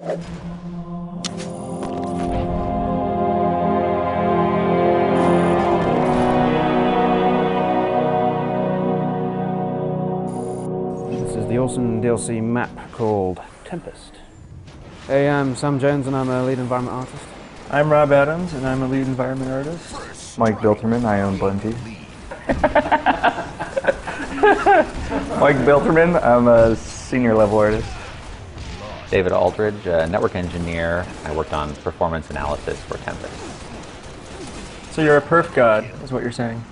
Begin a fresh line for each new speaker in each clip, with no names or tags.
This is the awesome DLC map called Tempest. Hey, I'm Sam Jones and I'm a lead environment artist.
I'm Rob Adams and I'm a lead environment artist.
Mike Bilterman, I own Bunty. Mike Bilterman, I'm a senior level artist.
David Aldridge, a network engineer. I worked on performance analysis for Tempest.
So you're a perf god, is what you're saying?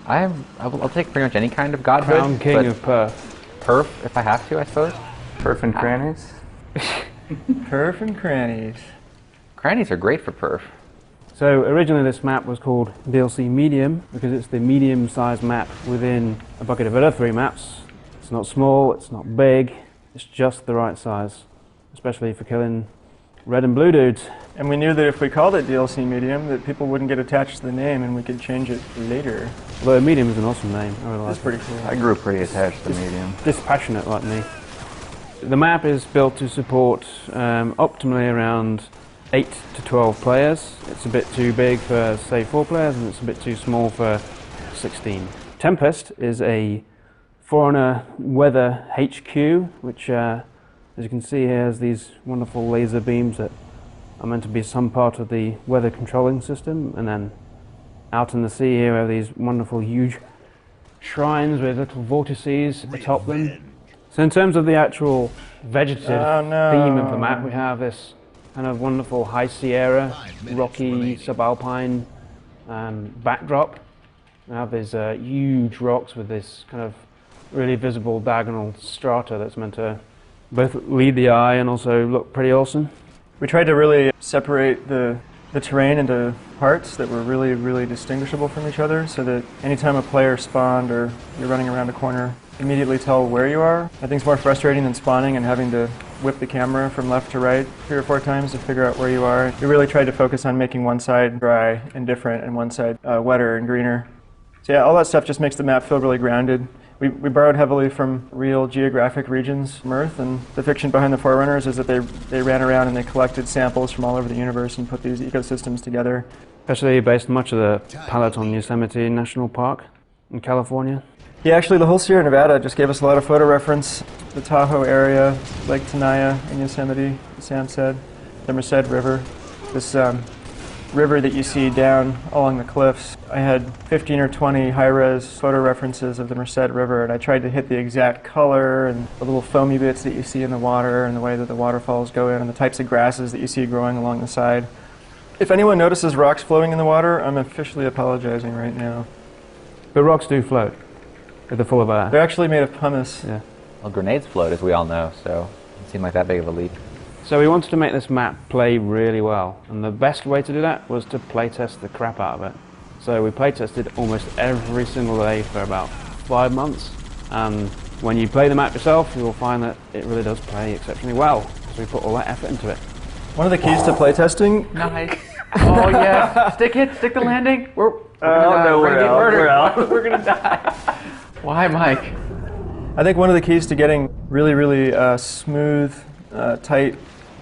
I'll take pretty much any kind of godhood.
Crown king of perf.
Perf, if I have to, I suppose.
Perf and crannies.
Perf and crannies.
Crannies are great for perf.
So originally this map was called DLC Medium because it's the medium-sized map within a bucket of other 3 maps. It's not small, it's not big, it's just the right size, especially for killing red and blue dudes.
And we knew that if we called it DLC Medium, that people wouldn't get attached to the name and we could change it later.
Although Medium is an awesome name, I really like it.
That's pretty cool.
I grew pretty attached to Medium.
Dispassionate like me. The map is built to support optimally around 8 to 12 players. It's a bit too big for, say, 4 players, and it's a bit too small for 16. Tempest is a Foreigner weather HQ, which, as you can see here, has these wonderful laser beams that are meant to be some part of the weather controlling system. And then out in the sea here are these wonderful, huge shrines with little vortices atop them. So in terms of the actual vegetative theme of the map, we have this kind of wonderful high Sierra, rocky, subalpine backdrop. We have these huge rocks with this kind of really visible diagonal strata that's meant to both lead the eye and also look pretty awesome.
We tried to really separate the terrain into parts that were really, really distinguishable from each other so that anytime a player spawned or you're running around a corner, immediately tell where you are. I think it's more frustrating than spawning and having to whip the camera from left to right 3 or 4 times to figure out where you are. We really tried to focus on making one side dry and different and one side wetter and greener. So yeah, all that stuff just makes the map feel really grounded. We borrowed heavily from real geographic regions from Earth, and the fiction behind the Forerunners is that they ran around and they collected samples from all over the universe and put these ecosystems together.
Especially based much of the palette on Yosemite National Park in California.
Yeah, actually the whole Sierra Nevada just gave us a lot of photo reference. The Tahoe area, Lake Tenaya in Yosemite, as Sam said, the Merced River. This river that you see down along the cliffs. I had 15 or 20 high-res photo references of the Merced River, and I tried to hit the exact color and the little foamy bits that you see in the water and the way that the waterfalls go in and the types of grasses that you see growing along the side. If anyone notices rocks floating in the water, I'm officially apologizing right now.
But rocks do float if they're full of air.
They're actually made of pumice.
Yeah.
Well, grenades float, as we all know, so it didn't seem like that big of a leap.
So we wanted to make this map play really well, and the best way to do that was to playtest the crap out of it. So we playtested almost every single day for about 5 months, and when you play the map yourself, you will find that it really does play exceptionally well, because we put all that effort into it.
One of the keys to playtesting...
Nice. Oh yeah, stick the landing. We're gonna die. Why, Mike?
I think one of the keys to getting really, really smooth, tight,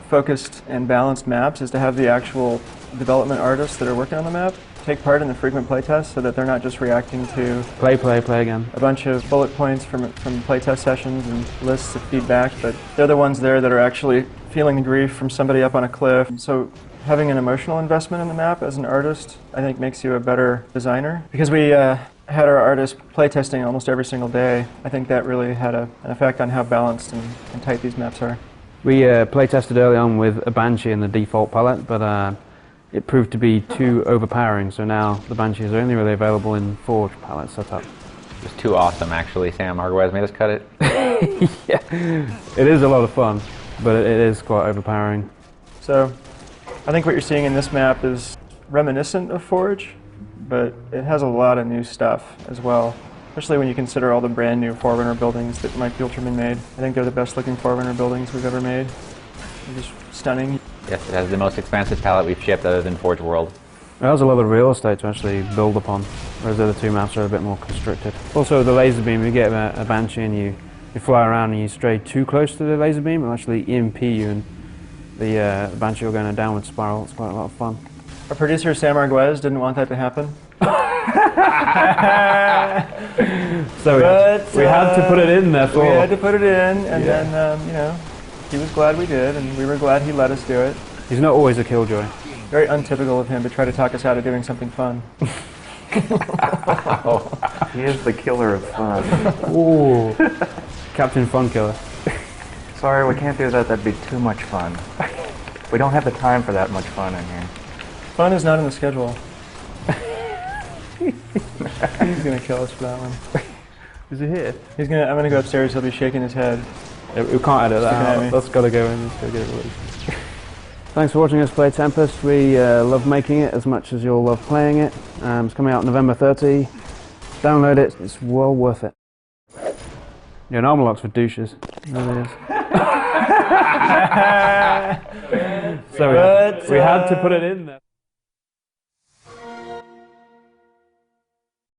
focused, and balanced maps is to have the actual development artists that are working on the map take part in the frequent playtests so that they're not just reacting to
Play again.
a bunch of bullet points from playtest sessions and lists of feedback, but they're the ones there that are actually feeling the grief from somebody up on a cliff. So having an emotional investment in the map as an artist, I think, makes you a better designer. Because we had our artists playtesting almost every single day, I think that really had an effect on how balanced and tight these maps are.
We playtested early on with a Banshee in the default palette, but it proved to be too overpowering, so now the Banshees are only really available in Forge palette setup.
It was too awesome, actually. Sam otherwise made us cut it.
Yeah, it is a lot of fun, but it is quite overpowering.
So I think what you're seeing in this map is reminiscent of Forge, but it has a lot of new stuff as well, especially when you consider all the brand new Forerunner buildings that Mike Bilterman made. I think they're the best looking Forerunner buildings we've ever made. They're just stunning.
Yes, it has the most expansive palette we've shipped other than Forge World.
There's a lot of real estate to actually build upon, whereas the other 2 maps are a bit more constricted. Also, the laser beam, you get a Banshee and you fly around and you stray too close to the laser beam, it'll actually EMP you and the Banshee will go in a downward spiral. It's quite a lot of fun.
Our producer Sam Arguez didn't want that to happen.
So we had to put it in there for.
We had to put it in, and then you know, he was glad we did, and we were glad he let us do it.
He's not always a killjoy.
Very untypical of him to try to talk us out of doing something fun.
He is the killer of fun.
Ooh, Captain Fun Killer.
Sorry, we can't do that. That'd be too much fun. We don't have the time for that much fun in here.
Fun is not in the schedule. He's gonna kill us for that one.
Is he here?
I'm gonna go upstairs. He'll be shaking his head.
Yeah, we can't edit that
Sticking at me.
out. That's got to go in. Let's go get it released. Thanks for watching us play Tempest. We love making it as much as you'll love playing it. It's coming out November 30. Download it. It's well worth it. Yeah, an armor lock's for douches. It really is. So we had to put it in there.